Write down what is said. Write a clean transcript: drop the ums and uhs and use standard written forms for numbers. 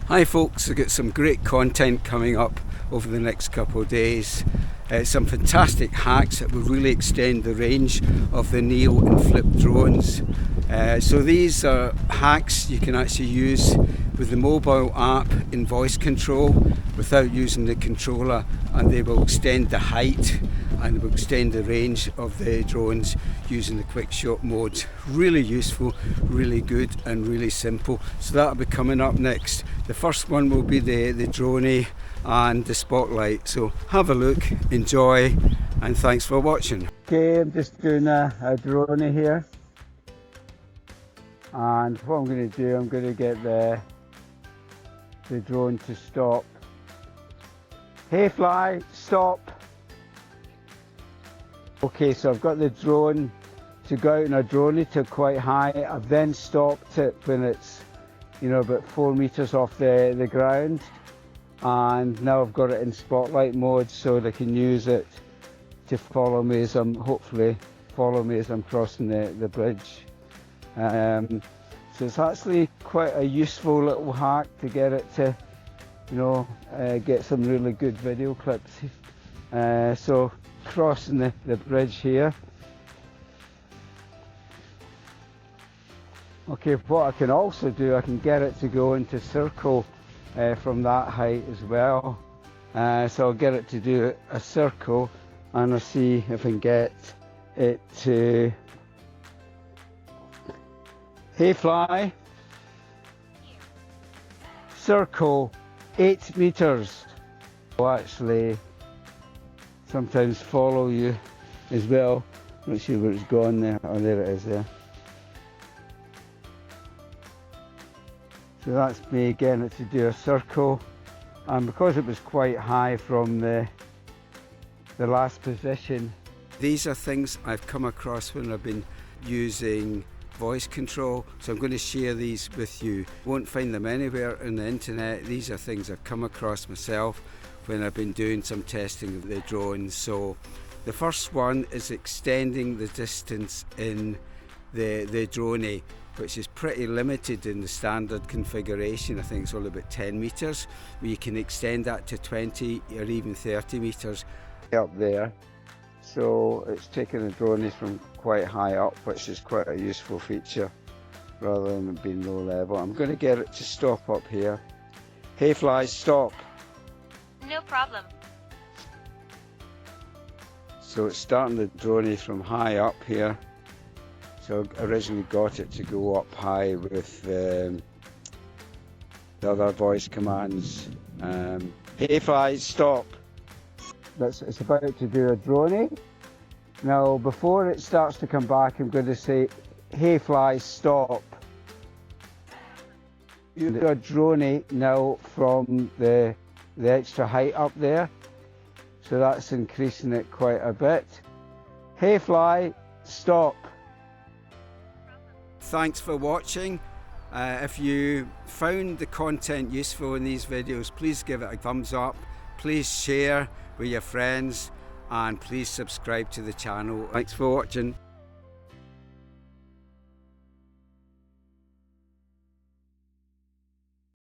Hi folks, I've got some great content coming up over the next couple of days. Some fantastic hacks that will really extend the range of the Neo and Flip drones. So these are hacks you can actually use with the mobile app in voice control without using the controller, and they will extend the height and will extend the range of the drones using the QuickShot mode. Really useful, really good and really simple. So that'll be coming up next. The first one will be the drone and the spotlight. So have a look, enjoy, and thanks for watching. Okay, I'm just doing a drone here. And what I'm going to do, I'm going to get the drone to stop. Hey fly, stop. Okay, so I've got the drone to go out in a drone to quite high. I've then stopped it when it's, about 4 meters off the ground. And now I've got it in spotlight mode so they can use it to follow me as hopefully follow me as I'm crossing the bridge. So it's actually quite a useful little hack to get it to, get some really good video clips. So crossing the bridge here. Okay, what I can also do, I can get it to go into circle from that height as well. So I'll get it to do a circle, and I'll see if I can get it to, hey fly, circle 8 meters. Will actually sometimes follow you as well. Not sure where it's gone there. Oh, there it is there. So that's me getting it to do a circle, and because it was quite high from the last position. These are things I've come across when I've been using voice control, so I'm going to share these with you. You won't find them anywhere on the internet. These are things I've come across myself when I've been doing some testing of the drones. So the first one is extending the distance in the drone, which is pretty limited in the standard configuration. I think it's only about 10 meters, but you can extend that to 20 or even 30 meters up there. So it's taking the drone from quite high up, which is quite a useful feature rather than it being low level. I'm going to get it to stop up here. Hey fly, stop. No problem. So it's starting the drone from high up here. So I originally got it to go up high with the other voice commands. Hey fly, stop. It's about to do a drone. Now before it starts to come back, I'm going to say, hey fly, stop. You do a drone now from the extra height up there. So that's increasing it quite a bit. Hey fly, stop. Thanks for watching. If you found the content useful in these videos, please give it a thumbs up. Please share with your friends, and please subscribe to the channel. Thanks for watching.